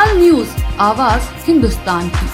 Hindustan news, आवाज हिंदुस्तान की।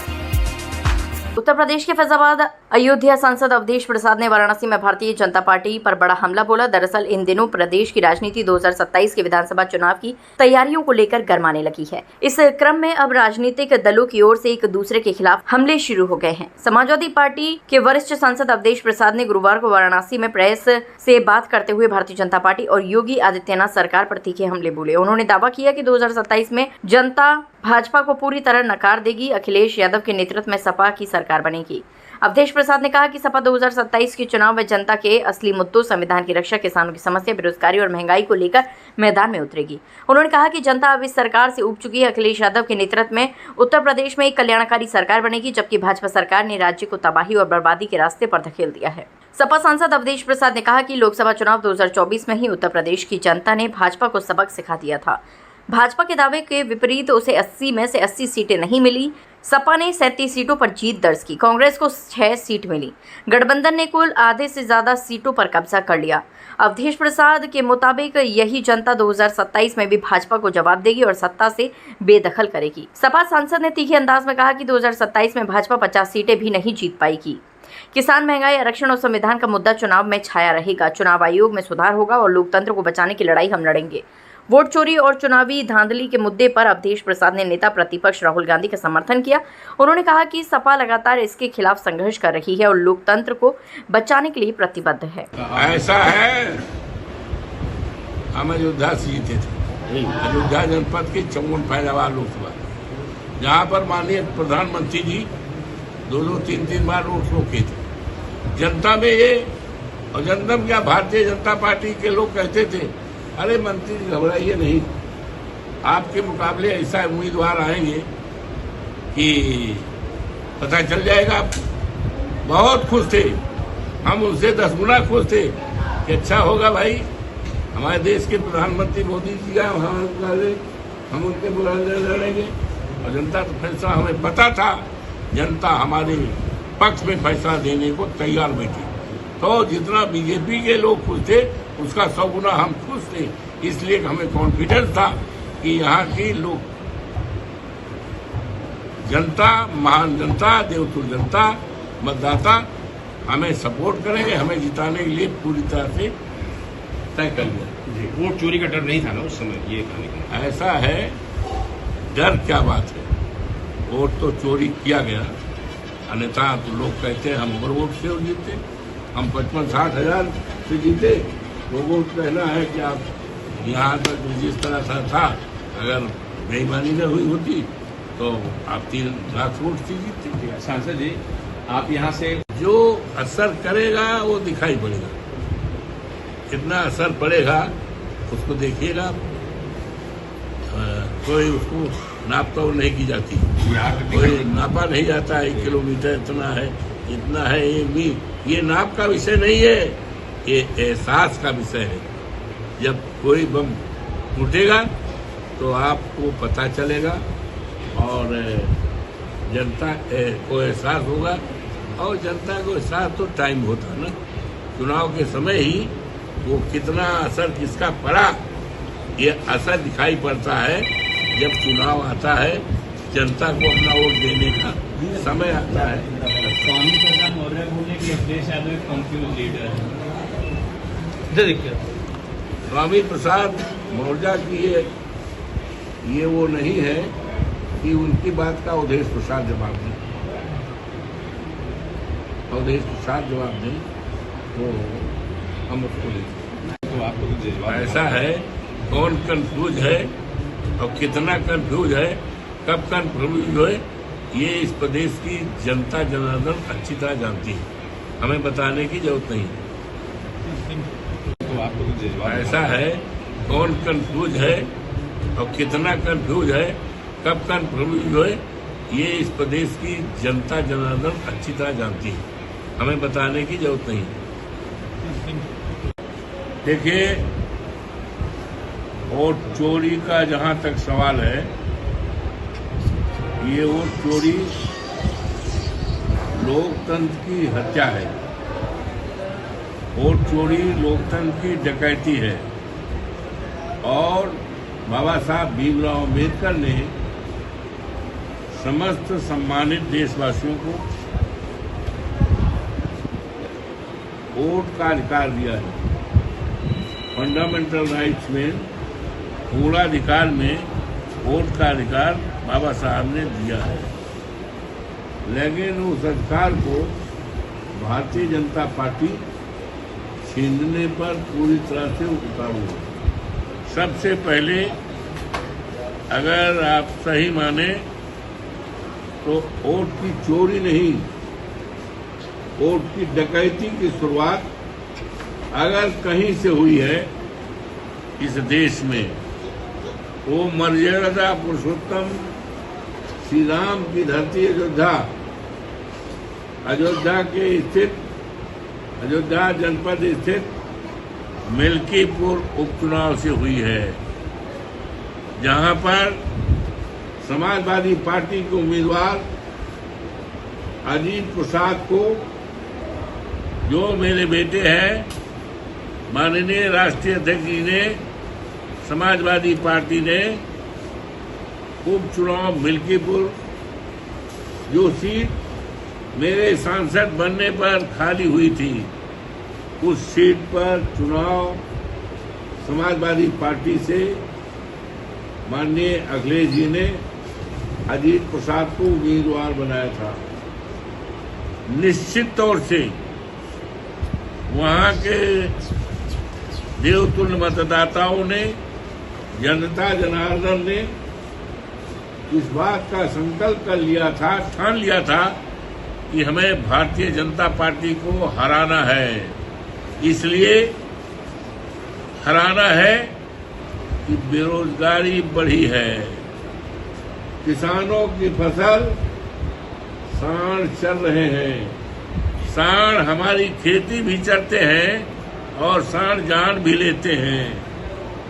उत्तर प्रदेश के फैजाबाद अयोध्या सांसद अवधेश प्रसाद ने वाराणसी में भारतीय जनता पार्टी पर बड़ा हमला बोला। दरअसल इन दिनों प्रदेश की राजनीति 2027 के विधानसभा चुनाव की तैयारियों को लेकर गरमाने लगी है। इस क्रम में अब राजनीतिक दलों की ओर से एक दूसरे के खिलाफ हमले शुरू हो गए हैं। समाजवादी पार्टी के वरिष्ठ सांसद अवधेश प्रसाद ने गुरुवार को वाराणसी में प्रेस से बात करते हुए भारतीय जनता पार्टी और योगी आदित्यनाथ सरकार पर तीखे हमले बोले। उन्होंने दावा किया कि 2027 में जनता भाजपा को पूरी तरह नकार देगी। अखिलेश यादव के नेतृत्व में सपा की सरकार बनेगी। अवधेश प्रसाद ने कहा कि सपा 2027 के चुनाव में जनता के असली मुद्दों, संविधान की रक्षा, किसानों की समस्या, बेरोजगारी और महंगाई को लेकर मैदान में उतरेगी। उन्होंने कहा कि जनता अब इस सरकार से ऊब चुकी है। अखिलेश यादव के नेतृत्व में उत्तर प्रदेश में एक कल्याणकारी सरकार बनेगी, जबकि भाजपा सरकार ने राज्य को तबाही और बर्बादी के रास्ते पर धकेल दिया है। सपा सांसद अवधेश प्रसाद ने कहा कि लोकसभा चुनाव 2024 में ही उत्तर प्रदेश की जनता ने भाजपा को सबक सिखा दिया था। भाजपा के दावे के विपरीत उसे 80 में से 80 सीटें नहीं मिली। सपा ने 37 सीटों पर जीत दर्ज की। कांग्रेस को 6 सीट मिली। गठबंधन ने कुल आधे से ज्यादा सीटों पर कब्जा कर लिया। अवधेश प्रसाद के मुताबिक यही जनता 2027 में भी भाजपा को जवाब देगी और सत्ता से बेदखल करेगी। सपा सांसद ने तीखे अंदाज में कहा कि 2027 में भाजपा 50 सीटें भी नहीं जीत पाएगी। किसान, महंगाई, आरक्षण और संविधान का मुद्दा चुनाव में छाया रहेगा। चुनाव आयोग में सुधार होगा और लोकतंत्र को बचाने की लड़ाई हम लड़ेंगे। वोट चोरी और चुनावी धांधली के मुद्दे पर अवधेश प्रसाद ने नेता प्रतिपक्ष राहुल गांधी का समर्थन किया। उन्होंने कहा कि सपा लगातार इसके खिलाफ संघर्ष कर रही है और लोकतंत्र को बचाने के लिए प्रतिबद्ध है। ऐसा है, हम अयोध्या से जीते थे। अयोध्या जनपद की 54 फैजाबाद लोकसभा, जहाँ पर माननीय प्रधानमंत्री जी 2-3 बार रोड शो किए थे। जनता में ये, और जनता में क्या, भारतीय जनता पार्टी के लोग कहते थे, अरे मंत्री जी घबराइए नहीं, आपके मुकाबले ऐसा उम्मीदवार आएंगे कि पता चल जाएगा आपको। बहुत खुश थे, हम उनसे 10 गुना खुश थे कि अच्छा होगा भाई, हमारे देश के प्रधानमंत्री मोदी जी का हम उनके मुकाबले लड़ेंगे। और जनता तो फैसला, हमें पता था जनता हमारे पक्ष में फैसला देने को तैयार बैठी। तो जितना बीजेपी के लोग खुश थे उसका 100 गुना हम खुश थे। इसलिए हमें कॉन्फिडेंस था कि यहाँ की लोग जनता, महान जनता, देवतुल्य जनता, मतदाता हमें सपोर्ट करेंगे, हमें जिताने के लिए पूरी तरह से तय कर लिया। जी, वोट चोरी का डर नहीं था ना उस समय, ये कहने। ऐसा है, डर क्या बात है, वोट तो चोरी किया गया। अन्यथा तो लोग कहते हैं हम वोट से जीते, हम 55-60 हजार से जीते। लोगों को कहना है कि आप यहाँ तक जिस तरह से था, अगर बेईमानी न हुई होती तो आप 3 लाख वोट से जीतते। सांसद जी, आप यहाँ से जो असर करेगा वो दिखाई पड़ेगा। कितना असर पड़ेगा उसको देखिएगा। कोई उसको नाप तोल नहीं की जाती, कोई नापा नहीं जाता 1 किलोमीटर इतना है, इतना है। ये नाप का विषय नहीं है, ये एहसास का विषय है। जब कोई बम फूटेगा तो आपको पता चलेगा और जनता को एहसास होगा। और जनता को एहसास तो टाइम होता ना, चुनाव के समय ही वो कितना असर किसका पड़ा, ये असर दिखाई पड़ता है जब चुनाव आता है, जनता को अपना वोट देने का समय आता है। स्वामी प्रसाद मौर्य बोले कि अखिलेश यादव एक कंफ्यूज लीडर है। स्वामी प्रसाद मौर्य की ये वो नहीं है कि उनकी बात का अवधेश प्रसाद जवाब दें। अवधेश प्रसाद जवाब दें तो हम उसको लेते। तो आपको ऐसा है, कौन कंफ्यूज है और कितना कंफ्यूज है, कब कंफ्यूज है, ये इस प्रदेश की जनता जनार्दन अच्छी तरह जानती है, हमें बताने की जरूरत नहीं। तो आपको ऐसा है, कौन कंफ्यूज है और कितना कंफ्यूज है, कब कंफ्यूज है, ये इस प्रदेश की जनता जनार्दन अच्छी तरह जानती है, हमें बताने की जरूरत नहीं। देखिए, वोट चोरी का जहां तक सवाल है, ये वोट चोरी लोकतंत्र की हत्या है। वोट चोरी लोकतंत्र की डकैती है। और बाबा साहब भीमराव अम्बेडकर ने समस्त सम्मानित देशवासियों को वोट का अधिकार दिया है। फंडामेंटल राइट्स में, मूलाधिकार में वोट का अधिकार बाबा साहब ने दिया है, लेकिन उस अधिकार को भारतीय जनता पार्टी छीनने पर पूरी तरह से उतारू है। सबसे पहले अगर आप सही माने तो वोट की चोरी नहीं, वोट की डकैती की शुरुआत अगर कहीं से हुई है इस देश में, वो मर्यादा पुरुषोत्तम श्री राम की धरती अयोध्या के स्थित अयोध्या जनपद स्थित मिल्कीपुर उपचुनाव से हुई है, जहां पर समाजवादी पार्टी के उम्मीदवार अजीत प्रसाद को, जो मेरे बेटे हैं, माननीय राष्ट्रीय अध्यक्ष जी ने, समाजवादी पार्टी ने उपचुनाव मिल्कीपुर, जो सीट मेरे सांसद बनने पर खाली हुई थी, उस सीट पर चुनाव समाजवादी पार्टी से माननीय अखिलेश जी ने अजीत प्रसाद को उम्मीदवार बनाया था। निश्चित तौर से वहां के देवतुल्य मतदाताओं ने, जनता जनार्दन ने इस बात का संकल्प कर लिया था, ठान लिया था कि हमें भारतीय जनता पार्टी को हराना है। इसलिए हराना है कि बेरोजगारी बढ़ी है, किसानों की फसल सांड चल रहे हैं, सांड हमारी खेती भी चरते हैं और सांड जान भी लेते हैं।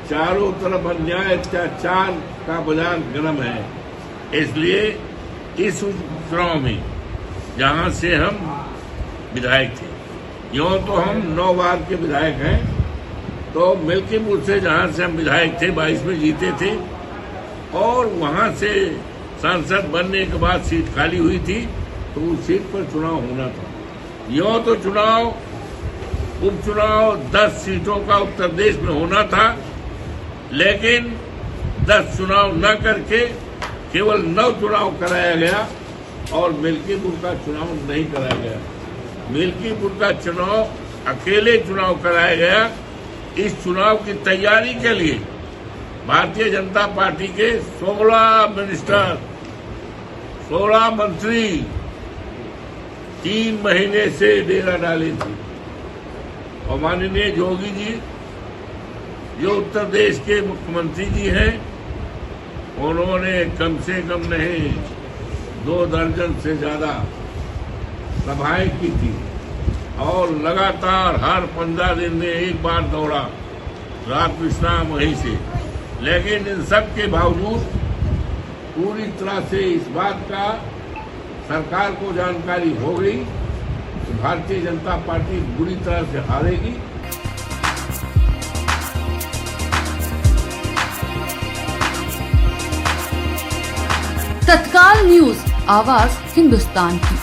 चारों तरफ अन्याय अत्याचार का बाजार गर्म है। इसलिए इस चुनाव में जहां से हम विधायक थे, यूं तो हम 9 बार के विधायक हैं, तो मिल्कीपुर से जहां से हम विधायक थे 22 में जीते थे, और वहां से सांसद बनने के बाद सीट खाली हुई थी, तो उस सीट पर चुनाव होना था। यूं तो उपचुनाव 10 सीटों का उत्तर प्रदेश में होना था, लेकिन 10 चुनाव न करके केवल 9 चुनाव कराया गया और मिल्कीपुर का चुनाव नहीं कराया गया। मिल्कीपुर का चुनाव अकेले चुनाव कराया गया। इस चुनाव की तैयारी के लिए भारतीय जनता पार्टी के 16 मिनिस्टर, 16 मंत्री 3 महीने से डेरा डाले थे, और माननीय जोगी जी, जो उत्तर प्रदेश के मुख्यमंत्री जी हैं, उन्होंने कम से कम नहीं 2 दर्जन से ज्यादा सभाएं की थी, और लगातार हर 15 दिन में एक बार दौड़ा, रात विश्राम वहीं से। लेकिन इन सब के बावजूद पूरी तरह से इस बात का सरकार को जानकारी हो गई कि भारतीय जनता पार्टी बुरी तरह से हारेगी। तत्काल न्यूज, आवाज हिंदुस्तान की।